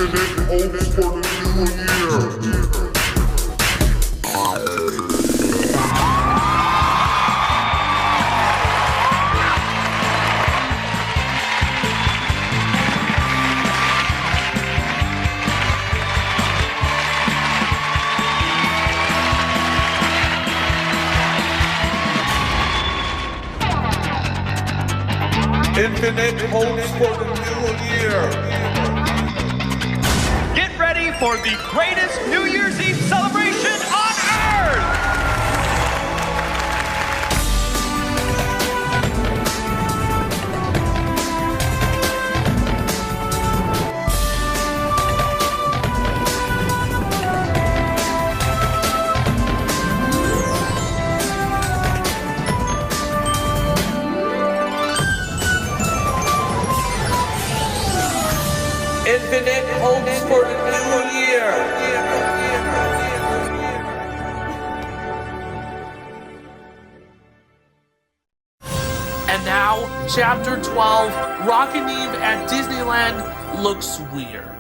Infinite hopes for the new year. Infinite hopes for the new year. Get ready for the greatest New Year's Eve celebration on Earth! Infinite hopes for the new year. And now, Chapter 12, Rockin' Eve at Disneyland looks weird.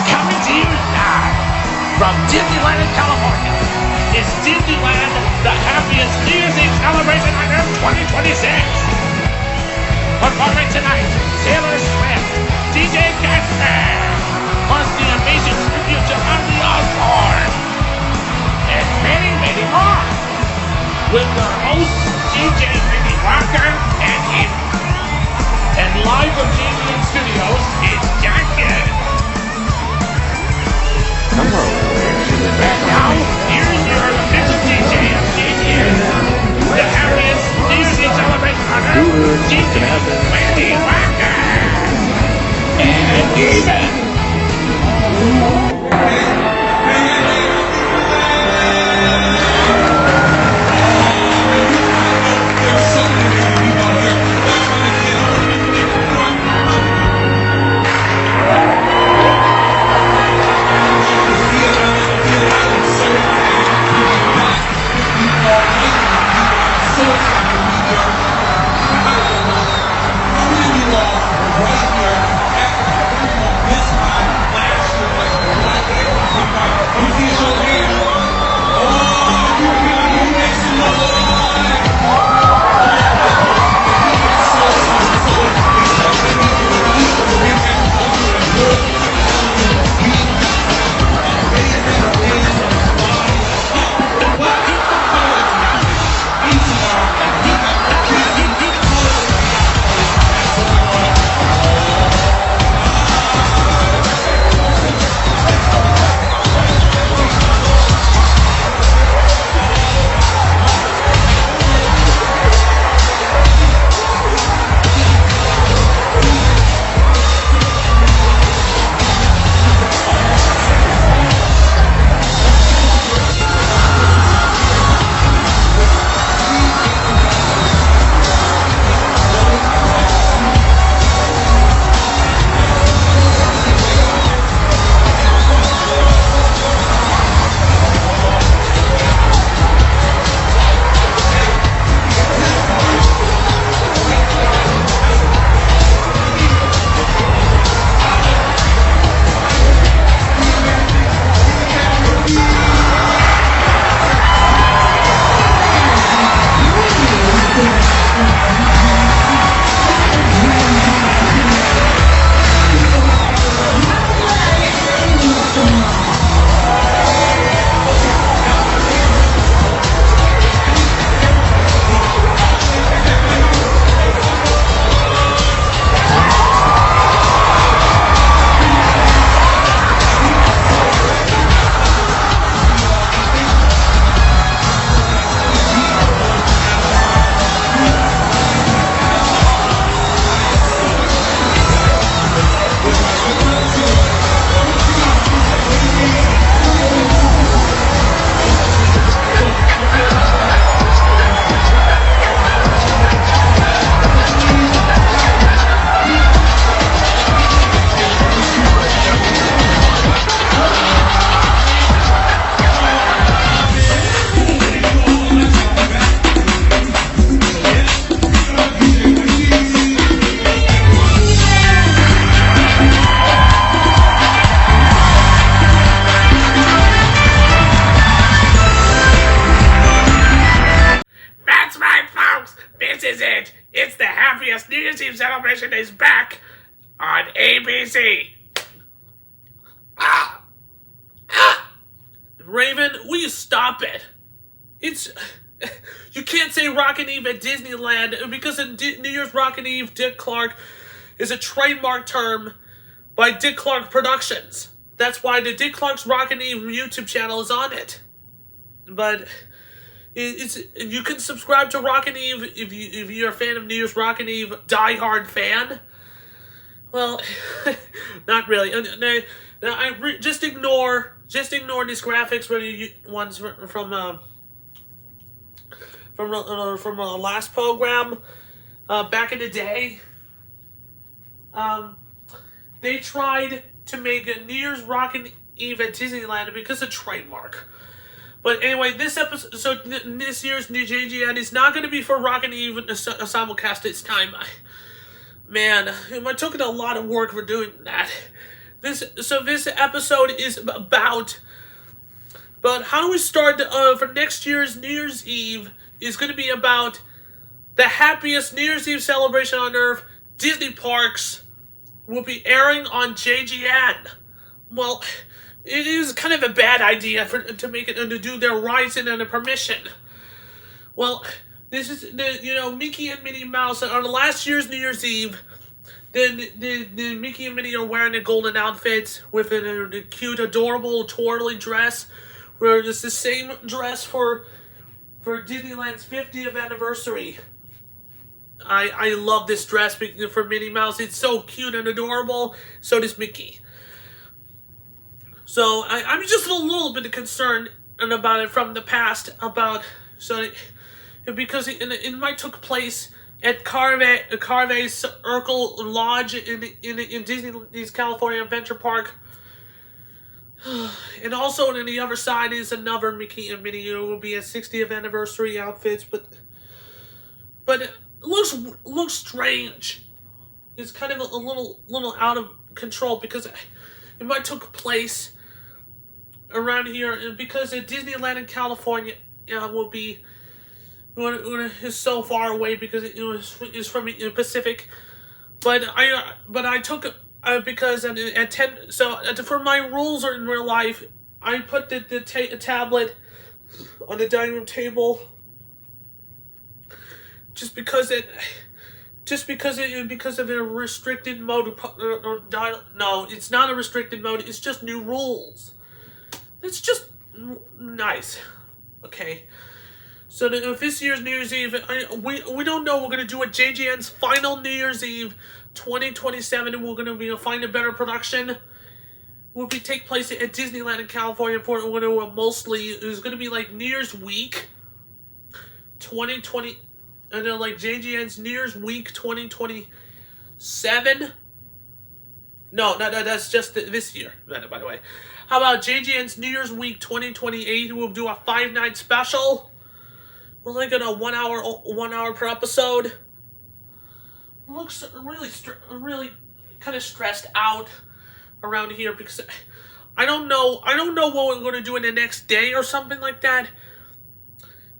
Coming to you live from Disneyland in California. Is Disneyland the happiest New Year's Eve celebration on Earth 2026? Performing tonight, Taylor Swift, DJ Gatman, plus the amazing tribute to Ozzy Osbourne, and many, many more. With your hosts, DJ Mickey Walker and him. And live from JVN Studios, it's Jacket. And now, here's your official DJ of JVN, the happiest New Year's Eve celebration on Earth, DJ Mickey Walker. And even. This is it. It's the happiest New Year's Eve celebration is back on ABC. Raven, will you stop it? You can't say Rockin' Eve at Disneyland because in New Year's Rockin' Eve, Dick Clark is a trademark term by Dick Clark Productions. That's why the Dick Clark's Rockin' Eve YouTube channel is on it. But you can subscribe to Rockin' Eve if you're a fan of New Year's Rockin' Eve, diehard fan. Well, not really. Just ignore these graphics ones from the last program. Back in the day, they tried to make a New Year's Rockin' Eve at Disneyland because of trademark. But anyway, this episode, so this year's New JGN is not going to be for Rockin' Eve a simulcast this time. Man, it took a lot of work for doing that. This episode is about how do we start for next year's New Year's Eve is going to be about the happiest New Year's Eve celebration on Earth. Disney parks will be airing on JGN. Well, it is kind of a bad idea to make it and to do their rights and a permission. Well, this is Mickey and Minnie Mouse on last year's New Year's Eve. Then the Mickey and Minnie are wearing the golden outfits with a cute, adorable, twirly dress. Where it's the same dress for Disneyland's 50th anniversary. I love this dress for Minnie Mouse. It's so cute and adorable. So does Mickey. So I'm just a little bit concerned about it from the past because it might took place at Carve's Circle Lodge in Disney's California Adventure Park. And also on the other side is another Mickey and Minnie who will be at 60th anniversary outfits, but it looks strange. It's kind of a little out of control because it might took place around here because at Disneyland in California is so far away because it's from the Pacific. But I took because at 10. So for my rules in real life, I put the tablet on the dining room table because of a restricted mode. No, it's not a restricted mode. It's just new rules. It's just nice. Okay. So this year's New Year's Eve, we don't know. We're going to do JGN's final New Year's Eve 2027, and we're going to find a better production. Will take place at Disneyland in California. It's going to be like New Year's Week 2020, and then like JGN's New Year's Week 2027. No, that's just this year, by the way. How about JGN's New Year's Week 2028? We'll do a 5-night special. We're like at a 1 hour per episode. Looks really kind of stressed out around here because I don't know what we're going to do in the next day or something like that.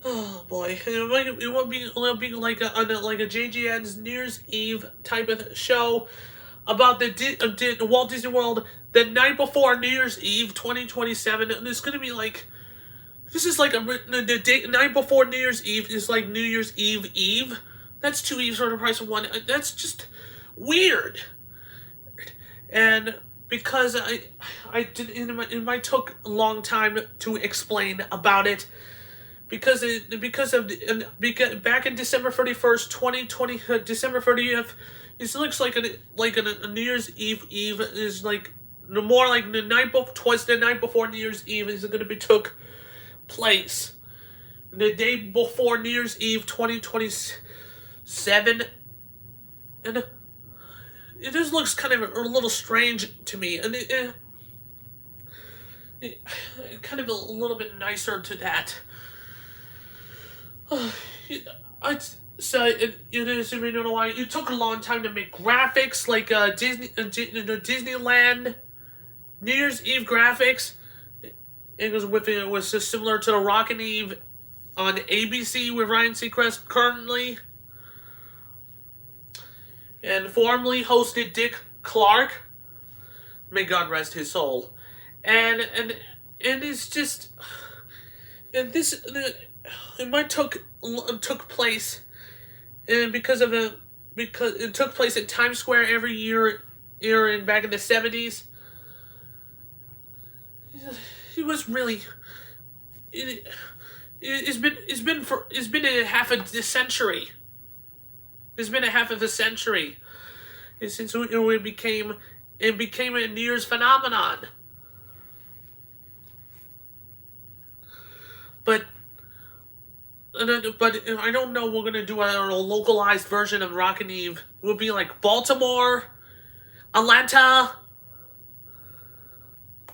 Oh boy, it will be like a JGN's New Year's Eve type of show about the Walt Disney World the night before New Year's Eve 2027, and it's going to be like. This is like the night before New Year's Eve is like New Year's Eve. That's 2 Eves for the price of one. That's just weird. And because it might took a long time to explain about it. Because back in December 31st, 2020, December 30th, it looks like a New Year's Eve is like more like the night before New Year's Eve is going to be took place the day before New Year's Eve 2027, and it just looks kind of a little strange to me, and it kind of a little bit nicer to that. It took a long time to make graphics like Disneyland New Year's Eve graphics. It was just similar to the Rockin' Eve on ABC with Ryan Seacrest currently. and formerly hosted Dick Clark. May God rest his soul. And it's just, and this it might took place, and because it took place in Times Square every year in back in the 70s. It was really it's been a half a century. It's been a half of a century since it became a New Year's phenomenon. But I don't know. We're gonna do a localized version of Rockin' Eve. It will be like Baltimore, Atlanta,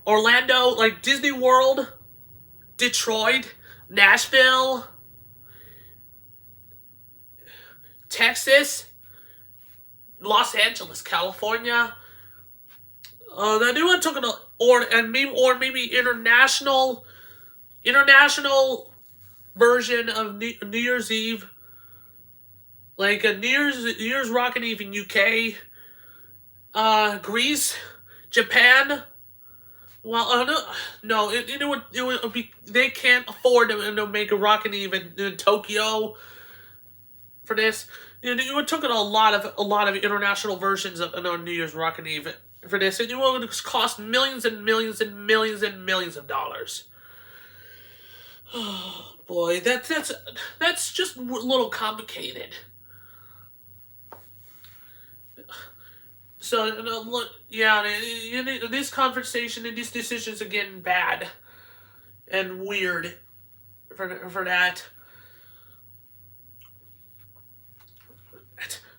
Orlando, like Disney World, Detroit, Nashville, Texas, Los Angeles, California. The new one took an or maybe international version of New Year's Eve, like a New Year's Rockin' Eve in UK, Greece, Japan. Well, no, it would be, they can't afford to make a Rockin' Eve in Tokyo for this. It would took a lot of international versions of New Year's Rockin' Eve for this, and it would cost millions and millions and millions and millions of dollars. Oh boy, that's just a little complicated. So yeah, this conversation and these decisions are getting bad and weird for that.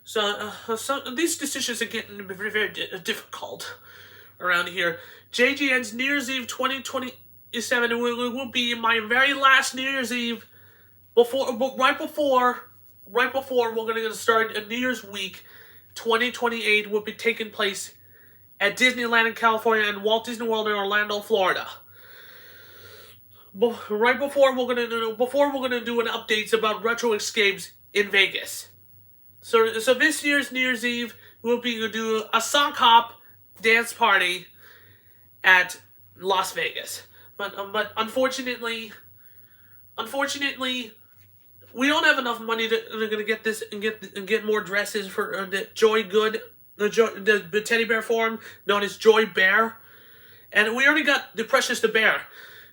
So these decisions are getting very, very difficult around here. JGN's New Year's Eve 2027 will be my very last New Year's Eve right before we're going to start a New Year's week. 2028 will be taking place at Disneyland in California and Walt Disney World in Orlando, Florida. Right before we're gonna do an updates about Retro Escapes in Vegas. So this year's New Year's Eve we'll be gonna do a sock hop dance party at Las Vegas. But unfortunately, we don't have enough money to get this and get more dresses for the Joy Good, the teddy bear form known as Joy Bear, and we already got the Precious the Bear.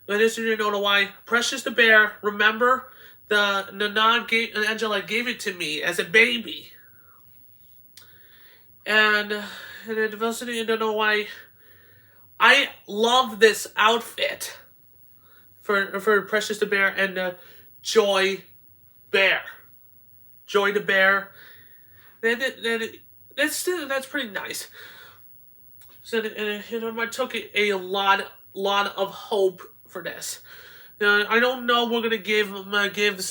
But this you don't know why. Precious the Bear, remember, Angela gave it to me as a baby, and the diversity you don't know why. I love this outfit for Precious the Bear and Joy Bear. Joy the Bear. That's pretty nice. So I took a lot of hope for this. I don't know we're gonna give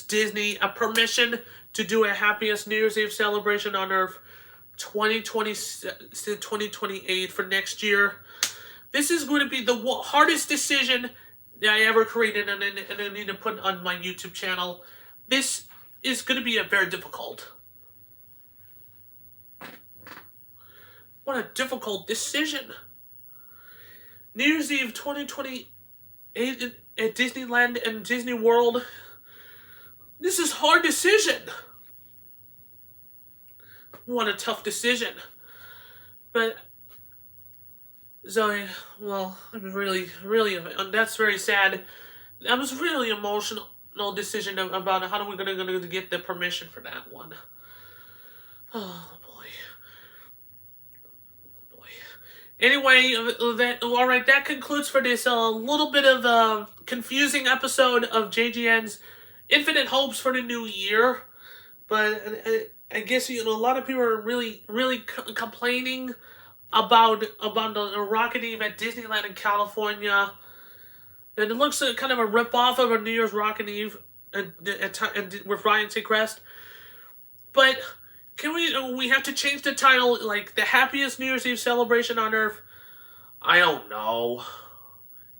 Disney a permission to do a happiest New Year's Eve celebration on Earth 2028 for next year. This is going to be the hardest decision that I ever created, and I need to put on my YouTube channel. This is going to be a very difficult. What a difficult decision. New Year's Eve 2028 at Disneyland and Disney World. This is a hard decision. What a tough decision. But Zoe, well, I'm really, that's very sad. That was really emotional decision about how are we going to get the permission for that one. Oh boy. Anyway, that concludes for this little bit of confusing episode of JGN's Infinite Hopes for the New Year. But I guess a lot of people are really complaining about the Rockin' Eve at Disneyland in California, and it looks like kind of a rip-off of a New Year's Rockin' Eve with Ryan Seacrest. But can we have to change the title, like the happiest New Year's Eve celebration on Earth? I don't know.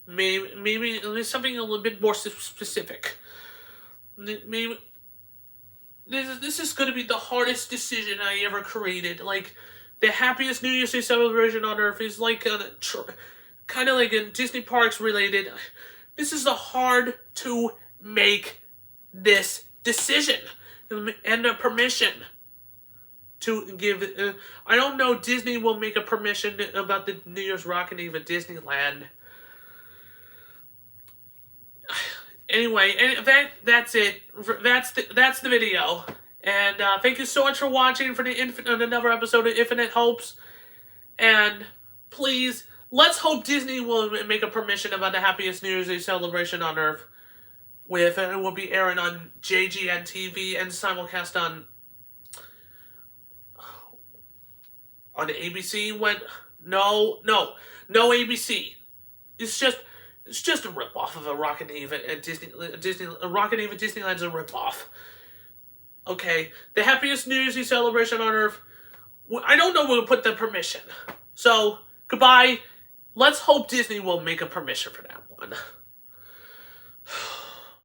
Maybe something a little bit more specific. Maybe this is going to be the hardest decision I ever created. Like, the happiest New Year's Eve celebration on Earth is like kind of like a Disney parks related. This is hard to make this decision and a permission to give. I don't know. Disney will make a permission about the New Year's Rockin' Eve at Disneyland. Anyway, and that's it. That's the video. And thank you so much for watching for another episode of Infinite Hopes. And please, let's hope Disney will make a permission about the happiest New Year's Eve celebration on Earth. And it will be airing on JGN TV and simulcast on ABC. No ABC. It's just a ripoff of a Rockin' Eve at Rockin' Eve at Disneyland's a ripoff. Okay, the happiest New Year's Eve celebration on Earth. I don't know where to put the permission. So, goodbye. Let's hope Disney will make a permission for that one.